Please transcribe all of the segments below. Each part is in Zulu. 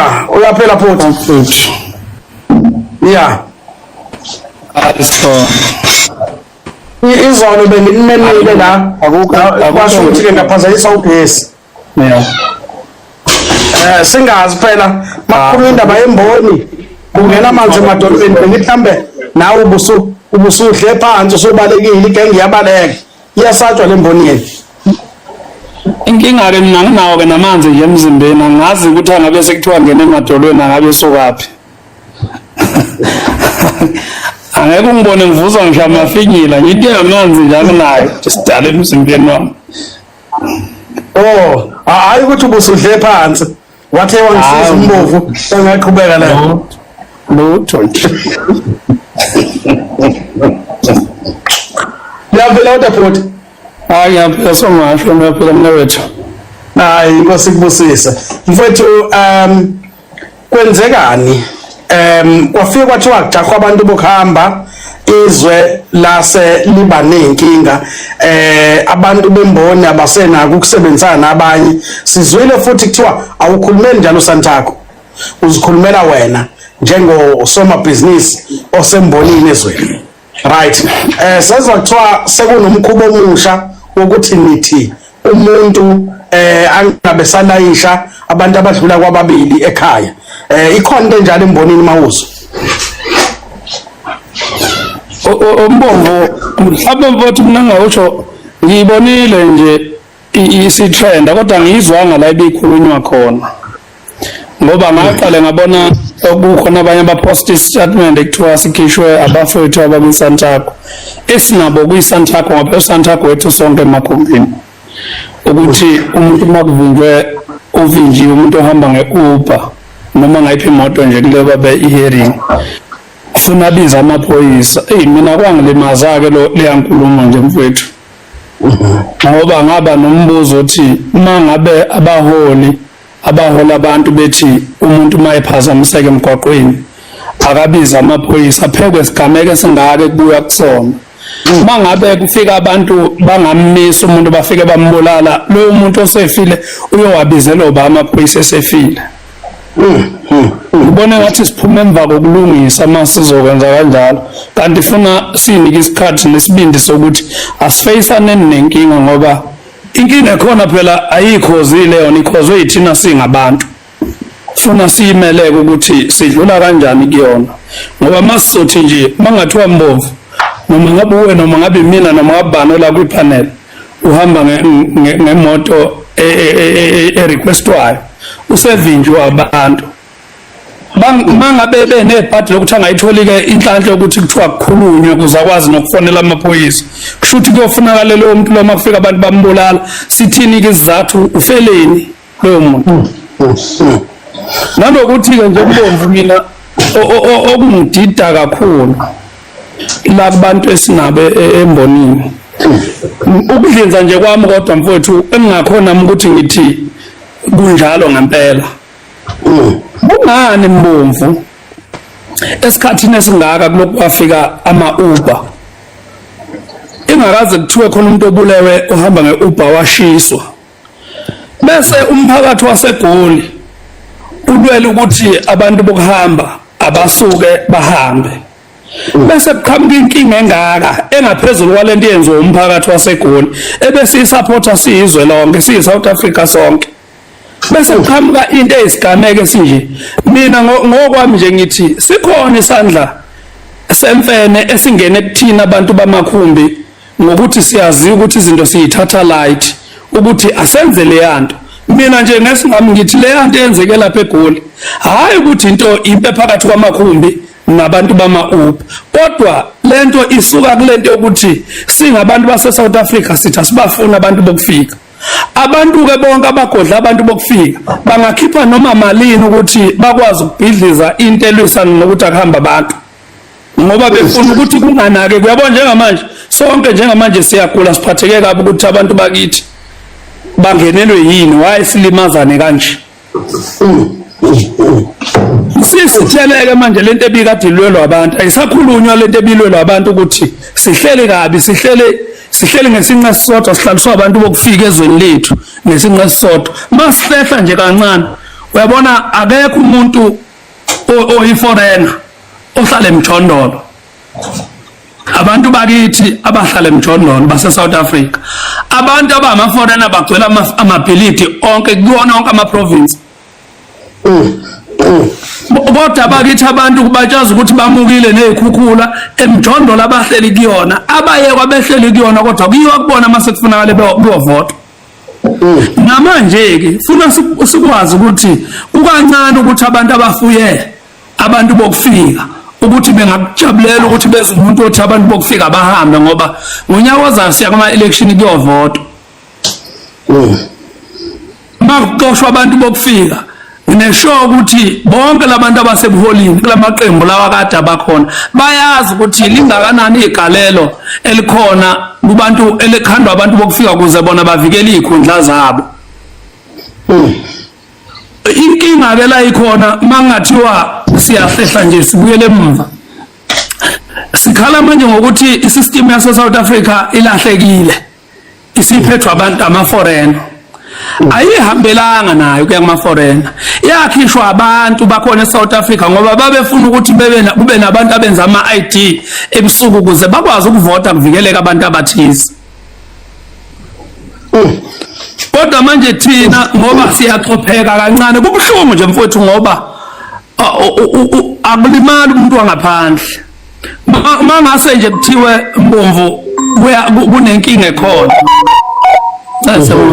Yeah, uyaphela futhi. Yeah. So izolo bengimenele la akwasho ukuthi ke ngaphazayisa ugesi. yeah. Singazi phela makhulu indaba yemboni kungena manje emadolobheni bengihlambe nawe ubusudle phansi usubalekile igenge yabaleka iyasatshwa lemboni yethu. Inkinga ke mina nginawo ke namanzi nje emzimbeni angazi ukuthi angabe sekuthiwa ngene emadolweni angabe sokaphi. Angeke ungibone ngivuzwa ngisho amafinyila ngithi amanzi njalo nayo sidale emzimbeni wami. Oh, hayi ukuthi ubusudle phansi wathe wangisiza umbovu engaqhubeka la. Lutho. Yaphela uDaphoti. Hayi yaphela songasho ngaphela mnewethu. Hayi inkosi kubusisa. Mfowethu kwenzekani? Kwafika kwathiwa kujakhwa abantu bokuhamba izwe lase liba nenkinga abantu bemboni abasenako ukusebenzana nabanye sizwile futhi kuthiwa awukhulumeli njalo Santaco uzikhulumela wena njengosomabhizinisi osembonini ezweni right sezwa kuthiwa sekunomkhubo omusha wokuthi nithi umuntu angabe salayisha abantu abadlula kwababili ekhaya ikhona into enjalo embonini mawuzo umbongo mhlawumbe mfowethu mina ngawusho ngiyibonile nje isi-trend kodwa ngiyizwanga la ibikhulunywa khona ngoba ngaqale ngabona okukhona abanye abapost statement ekuthiwa sikhishwe abafowethu abakwi-Santaco esinabo kwi-Santaco ngoba u-Santaco wethu sonke emakhumbini ukuthi umuntu makuvinjwe uvinjiwe umuntu ohamba nge-Uber noma ngayiphi imoto nje kule babe i-hearing kufuna biza amaphoyisa mina kwangilimaza-ke leya nkulumo nje mfowethu ngoba ngaba nombuzo othi uma ngabe abahola abantu bethi umuntu uma ephazamiseke emgwaqweni akabiza amaphoyisa aphekwe isigameko esingaka kubuya kusona uma ngabe kufika abantu bangammisa umuntu bafike bambulala loyo muntu osefile uyowabizelwa ba amaphoyisa esefile. Ubone ngathi siphuma emva kokulungisa masizokwenza kanjalo kanti funa sinike isikhathi nesibindi sokuthi asifeyisane nenkinga ngoba inkinga ekhona phela ayikhozile yona ikhozwe yithina singabantu funa siyimeleke ukuthi sidlula kanjani kuyona ngoba masizothi nje mangathiwa mbomvu noma ngabe uwe noma ngabe mina noma ngabano la kwipanel uhamba ngemoto requestwayo usevinjwa abantu mangabe benebhadi lokuthi angayitholike inhlanhla yokuthi kuthiwa kukhulunywe ukuze akwazi nokufonela amaphoyisa kusho ukuthi kuyofunakala lowo muntu lo makufika abantu bambulala sithini ke isizathu ufeleni lowo muntu nanokuthi-ke nje kubomvu mina okungidida kakhulu la kubantu esinabo embonini ukudlinza nje kwami kodwa mfowethu engingakhona ukuthi ngithi kunjalo ngempela kungani mbomvu esikhathini esingaka kulokhu kwafika ama-Uber ingakaze kuthiwe khona umuntu obulewe ohamba nge-Uber washiswa bese umphakathi waseGoli ulwele ukuthi abantu bokuhamba abasuke bahambe bese kuqhamuka inkinga engaka engaphezulu kwalento yenziwa umphakathi waseGoli ebesiyisupporta siyizwe lonke siyi-South Africa sonke bese kuqhamuka into eyisigameko esinje mina ngokwami nje ngithi sikhona isandla semfene esingene kuthina abantu bamakhumbi ngokuthi siyazi ukuthi izinto siyithatha light ukuthi asenze le yanto mina nje ngesingami ngithi le yanto yenzeke lapha eGoli hayi ukuthi into impe phakathi kwamakhumbi nabantu bama-Uber kodwa lento isuka kulento ukuthi singabantu base-South Africa sithi asibafuna abantu bokufika abantu-ke bonke abagodla abantu bokufika bangakhipha noma malini ukuthi bakwazi ukubhidliza into elwisana nokuthi akuhamba abantu ngoba befuna ukuthi kunganake kuyabona njengamanje sonke njengamanje siyagula siphatheke kabi ukuthi abantu bakithi bangenelwe yini waye silimazane kanje sisitheleke manje lento ebikade ilwelwa abantu ayisakhulunywa lento ebilwelwa abantu ukuthi sihlele kabi sihlele ngesinqa esisodwa sihlaliswa abantu bokufika ezweni lethu ngesinqa esisodwa masihlela nje kancane uyabona akekho umuntu oyiforeigner ohlala eMjondolo. Abantu bakithi abahlala eMjondolo base South Africa, abantu abamaforeigner bagcwele amabhilidi onke kuwona onke ama-province. Kodwa bakithi abantu kubatshaza ukuthi bamukile nezikhukhula eMjondolo abahleli kuyona, abayekwa abehleli kuyona kodwa kuyiwa kubona mase kufunakala beyovota. Namanje ke funa sikwazi ukuthi kukancane ukuthi abantu abafuye abantu bokufika ukuthi bengakujabulela ukuthi beze umuntu othi abantu bokufika bahambe ngoba ngonyaka ozayo siya kuma election kuyovota. Makuqoshwa abantu bokufika nginesho ukuthi bonke labantu abasebuholini kulamaqembu lawa kade abakhona bayazi ukuthi lingakanani igalelo elikhona kubantu elikhandwa abantu bokufika ukuze bona bavikele izikhundla zabo. Inkinga ke la ikhona mangathiwa siyahlehla nje sibuyele emuva. Sikhala manje ngokuthi isystem yase South Africa ilahlekile. Isiphethwe abantu ama-foreigner. Ayihambelanga nayo kuya kuma-foreigner. Yakhishwa abantu bakhona eSouth Africa ngoba babefuna ukuthi kube nabantu abenza ama-ID ebusuku ukuze bakwazi ukuvota kuvikeleka abantu abathize. Kodwa manje thina ngoba siyachopheka kancane kubuhlungu nje mfowethu ngoba akulimali umuntu wangaphandle. Mangase nje kuthiwe Mbomvu kunenkinga ekhona.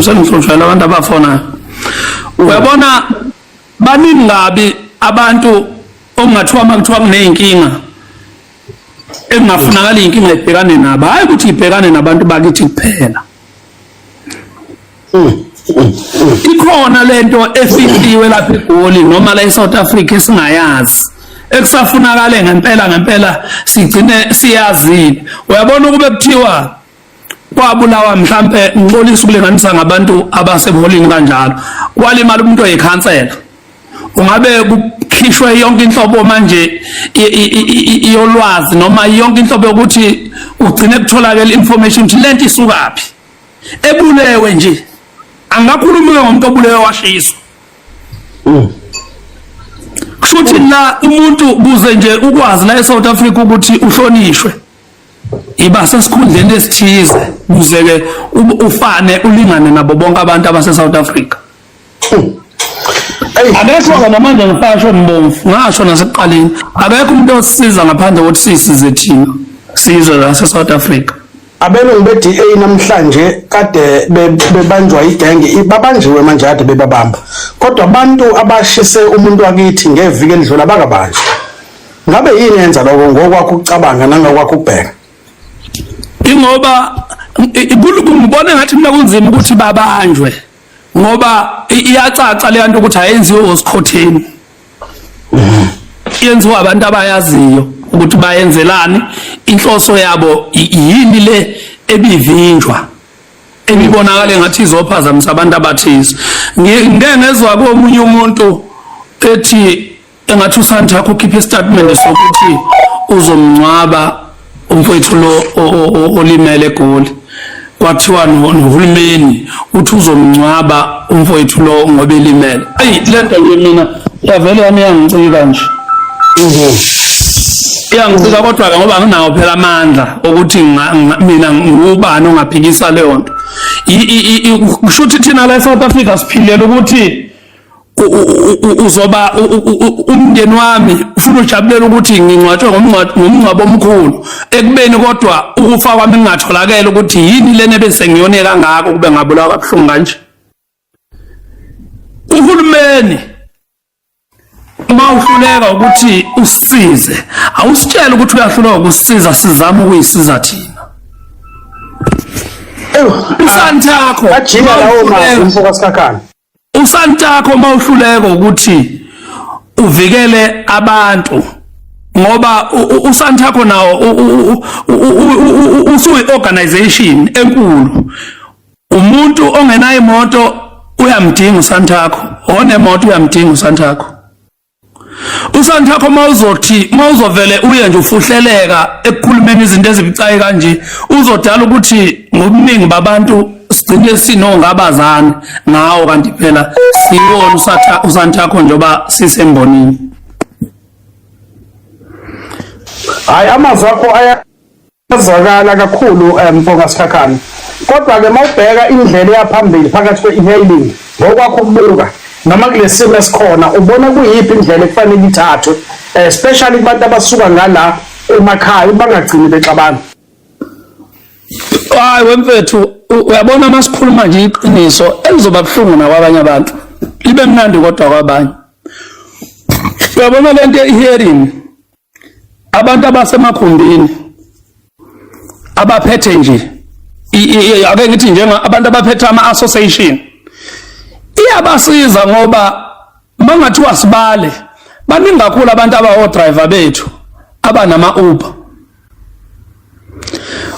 Sengishonshela abantu abafona. Uyabona baningi ngabi abantu ongathiwa makuthiwa kuneyinkinga engafunakala inkinga ebhekane nabo, hayi ukuthi ibhekane nabantu bakithi kuphela. Ikhona lento efihliwe lapha eGoli noma la eSouth Africa esingayazi ekusafunakala ngempela sigcine siyazile. Uyabona ukube kuthiwa kwabulawa mhlambe ngiqolisa ukulinganisa ngabantu abasebuholini kanjalo kwalimala umuntu oyikhansela, ungabe kukhishwe yonke inhlobo manje iyolwazi noma yonke inhlobo yokuthi ugcine kutholakala information ukuthi lento isukaphi ebulewe nje. Angakhuluma ngomuntu obulewe washiswa. Kushuthi la umuntu kuze nje ukwazi la eSouth Africa ukuthi uhlonishwe iba sesikhundleni esithize kuze ke ufane ulingane nabo bonke abantu abase South Africa. Akekho namanje ngifasho Mbomvu ngasho nasekuqaleni akekho umuntu osisiza ngaphandle kokuthi sisize thina sizwe la eSouth Africa. Abelungu be-DA namhlanje kade bebanjwa igenge babanjiwe manje kade bebabamba, kodwa abantu abashise umuntu wakithi ngeviki elidlula bakabanjwa. Ngabe yini yenza lokho ngokwakho ukucabanga nangokwakho ukubheka? Ingoba ngibona ngathi mina kunzima ukuthi babanjwe ngoba iyacaca le nto ukuthi ayenziwe osikhotheni. Yenziwa abantu abayaziyo ukuthi bayenzelani, inhloso yabo yini le ebivinjwa ebibonakala ngathi izophazamisa abantu abathize. Ngeke ngezwe komunye umuntu ethi engathi uSantaco ukhipha istatement sokuthi uzomncwaba umfowethu lo olimele eGoli. Kwathiwa nohulumeni uthi uzomncwaba umfowethu lo ngoba elimele. Lento nje mina yavele yami yangicika nje. Iyangicika kodwa ngoba anginawo phela amandla ukuthi mina ngubani ongaphikisa leyo nto. Kushuthi thina la eSouth Africa siphilela ukuthi uzoba umndeni wami ufuna ujabulela ukuthi ngingcwatshwe ngomngcwabo omkhulu ekubeni kodwa ukufa kwami ngingatholakala ukuthi yini lena bese ngiyone kangako kube ngabulawa kabuhlungu kanje. Uhulumeni mawuhluleka ukuthi usisize awusitshela ukuthi uyahluleka ukusisiza sizama ukuyisiza thina. uSantaco ajika lawo mfoko sikhakhana. uSantaco mawuhluleka ukuthi uvikele abantu ngoba uSantaco nawo usuyi-organization enkulu. Umuntu ongenayo imoto uyamdinga uSantaco, onemoto uyamdinga uSantaco. uSantaco mawuzovele uye nje ufuhleleka ekukhulumeni izinto ezibucayi kanje uzodala ukuthi ngobuningi babantu sigcine sinongabazane ngawo kanti phela siwona uSantakho njoba sisembonini. Hayi amazwi akho ayazwakala kakhulu mfowethu Sikhakhane. Kodwa ke mawubheka indlela yaphambili phakathi kwe-e-hailing ngokwakho ukubuka noma kule simo esikhona ubona kuyiphi indlela ekufanele ithathwe especially kubantu abasuka ngala emakhaya bangagcini bexabana. Hayi wemfethu uyabona masikhuluma nje iqiniso elizoba buhlungu nakwabanye abantu libe mnandi kodwa kwabanye. Uyabona lento ye-hearing abantu abasemakhumbini abaphethe nje ake ngithi njenga abantu abaphethe ama-association iyabasiza ngoba mangathiwa sibale baningi kakhulu abantu abawo-driver bethu abanama-Uber.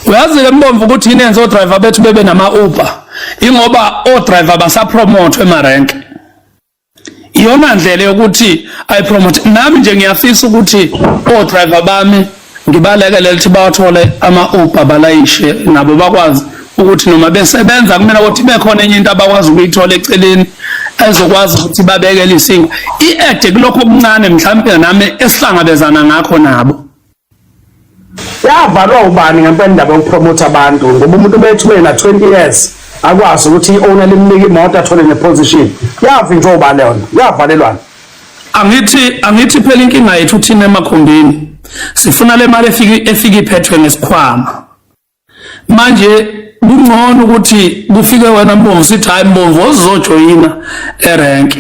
Uyazi-ke Mbomvu ukuthi yini yenza o-driver bethu bebe nama-Uber ingoba o-driver basapromote emarenke. Iyona ndlela yokuthi ayipromote. Nami nje ngiyafisa ukuthi o-driver bami ngibalekele ukuthi bawathole ama-Uber balayishe nabo bakwazi ukuthi noma besebenza kumele ukuthi bekhona enye into abakwazi ukuyithola eceleni ezokwazi ukuthi babekele isingo i-add kulokho okuncane mhlawumbe nami esihlangabezana ngakho nabo. Yavalwa ubani ngempela indaba yokupromote abantu ngoba umuntu bethu na 20 years akwazi ukuthi i-owner limnike imoto athole neposition yavinjwa ubani yona yavalelwana. Angithi phela inkinga yethu thina emakhumbini sifuna le mali efika iphethwe ngesikhwama. Manje kungcono ukuthi kufike wena Mbomvu sithi hayi Mbomvu uzojoyina erenki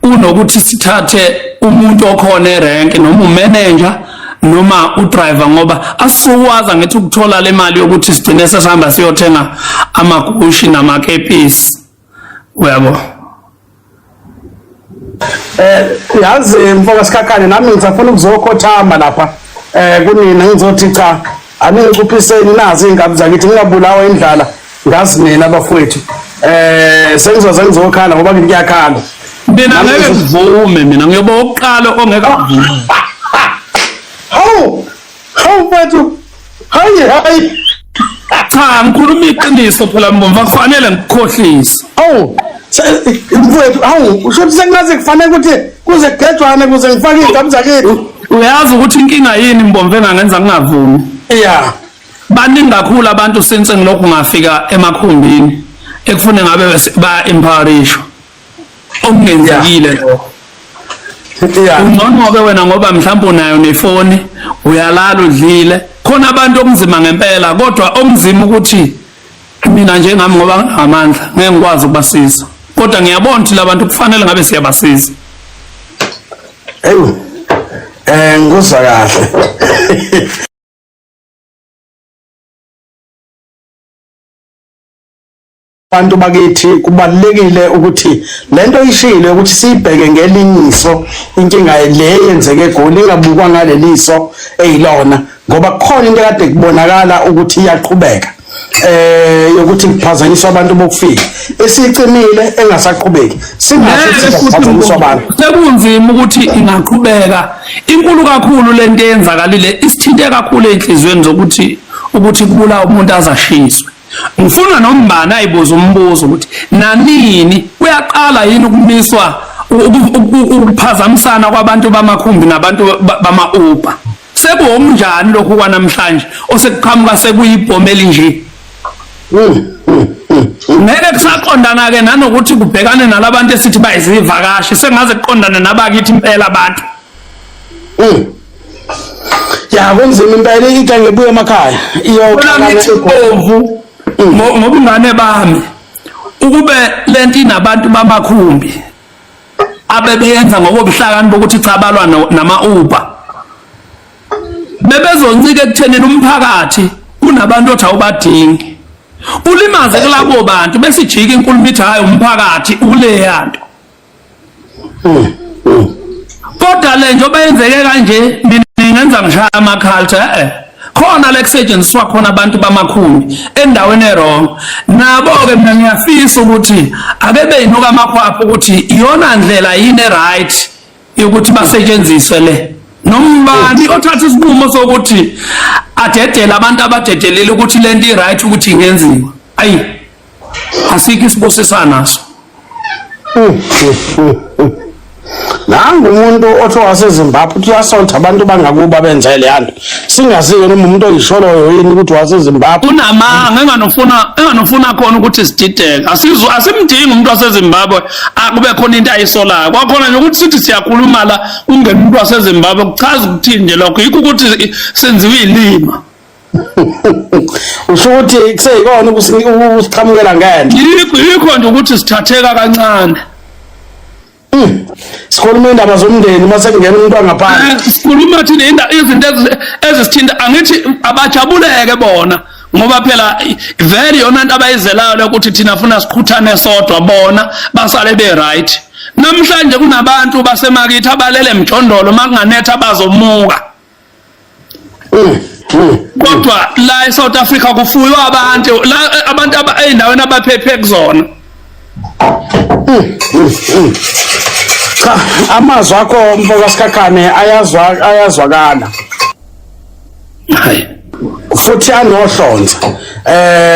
kunokuthi sithathe umuntu okhona erenki noma umanager noma udriver ngoba asukwaza ngithi ukuthola le mali yokuthi sigcine sesihamba siyothenga amagushi namakepisi uyabo. Yazi mfowethu Sikhakhane nami ngizafuna ukuzokhothama lapha kunina ngizothi cha aningicuphiseni nazi ingabi zakithi ngingabulawa indlala ngazi nina bafowethu sengizoze ngizokhala ngoba ngiyakhala mina ngeke ngivume mina ngiyoba oqala ongeke avume. Hawu mfowethu hayi cha ngikhuluma iqiniso phela Mbomvu akufanele ngikhohlise. Mfowethu usho ukuthi sengaze kufanele ukuthi kuze kugejwane kuze ngifake izingabi zakithi. Uyazi ukuthi inkinga yini Mbomvu engangenza ngingavumi? Yeah. Baningi kakhulu abantu since ngilokhu ngafika emakhumbini ekufune ngabe ba-empowerishwa okungenzekile lokho. Ungcono-ke wena ngoba mhlawumbe unayo nefoni uyalala udlile khona abantu okunzima ngempela kodwa okunzima ukuthi mina njengami ngoba ngamandla ngeke ngikwazi ukubasiza kodwa ngiyabona ukuthi labantu kufanele ngabe siyabasiza. Ngizwa kahle. Abantu bakithi kubalekile ukuthi lento ishile ukuthi sibheke ngelinyiso inkinga le yenzeke eGoli ingabukwa ngaleliso eyilona ngoba khona into kade kubonakala ukuthi iyaqhubeka yokuthi kuphazanyiswa abantu bokufika esicimile engasaqhubeki singaphazanyiswa abantu. Sekunzima ukuthi ingaqhubeka inkulu kakhulu lento eyenzakalile isithinte kakhulu enhlizweni zokuthi kubula umuntu azashiswe. Ngifuna nombani ayibuza umbuzo ukuthi nanini kuyaqala yini ukumiswa ukuphazamisana kwabantu bamakhumbi nabantu bama-Uber sekuwomnjani lokhu kwanamhlanje osekuqhamuka sekuyibhomeli nje. Ngeke kusaqondana-ke nanokuthi kubhekane nalabantu esithi bayizivakashi sengaze kuqondane nabakithi impela abantu. Ya kunzima impela into ngebuye emakhaya Mbomvu ngobungane bami ukube lento inabantu bamakhumbi abebeyenza ngokobuhlakani bokuthi cha balwa nama-Uber bebezoncika ekuthenini umphakathi kunabantu othi awubadingi ulimaze kulabo bantu besijika inkulumo ithi hayi umphakathi uleyanto. Kodwa le njengoba yenzeke kanje mina ngingenza ngishaya amakhalta khona la kusetshenziswa khona abantu bamakhumbi endaweni erong nabo-ke mina ngiyafisa ukuthi ake beyinuka amakhwapha ukuthi iyona ndlela yini right yokuthi basetshenziswe le nombani othatha isinqumo sokuthi adedele abantu abadedelile ukuthi lento i-right ukuthi ingenziwa. Ayi asikho isibusisa naso. Nangu umuntu otho waseZimbabwe uthi uyasoltha abantu bangakuba benze le yanto singaziyo noma umuntu oyisholoyo yini ukuthi waseZimbabwe Unamanga enganofuna khona ukuthi sidideke asimdingi umuntu waseZimbabwe akube khona into ayisolayo kwakhona nje ukuthi sithi siyakhuluma la ungena umuntu waseZimbabwe kuchaza ukuthi nje lokho yikho ukuthi senziwe ilima. usho ukuthi kuseyikona ukusiqhamukela ngento Yikho nje ukuthi sithatheka kancane. sikhuluma indaba zomndeni mase kungena umuntu angaphandle Sikhuluma thina izinto ezisithinta angithi abajabuleke bona ngoba phela very yona into abayizelayo ukuthi thina funa sikhuthane sodwa bona basale be right. Namhlanje kunabantu basemakithi abalele emjondolo makunganetha bazomuka. Kodwa la eSouth Africa kufuywa abantu la abantu ey'ndaweni abaphephe kuzona. Cha amazwi akho mfoka Sikhakhane ayazwakala Hayi futhi anohlonza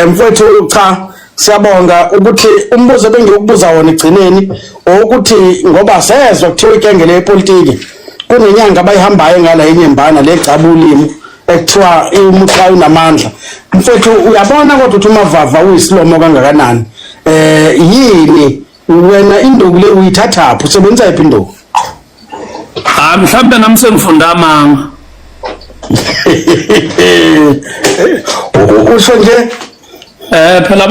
mfowethu cha siyabonga ukuthi umbuzo bengikubuza wona egcineni ukuthi ngoba sezwe kuthiwa igenge lepolitiki kunenyanga abayihambayo ngala enyembana legcaba ulimi ekuthiwa umuqa unamandla mfowethu uyabona kodwa ukuthi umavava uyisilomo kangakanani yini wena induku le uyithathaphi usebenzisa yiphi induku mhlawumbe nami sengifunda amanga usho nje phela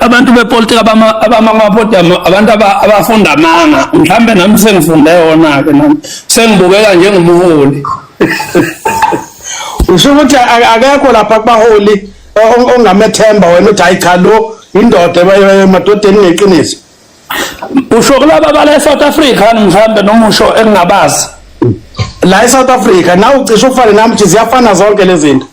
abantu bepolitiki abamapodium abantu abafunda amanga mhlawumbe nami sengifunde yona ke nami sengibukeka njengomholi. usho ukuthi akekho lapha kubaholi ongamethemba wena uthi hayi cha lo indoda emadodeni ngeqiniso usho kulaba bala eSouth Africa mhlawumbe noma usho engingabazi la eSouth Africa nawe ucishe ufane nami ukuthi ziyafana zonke lezi zinto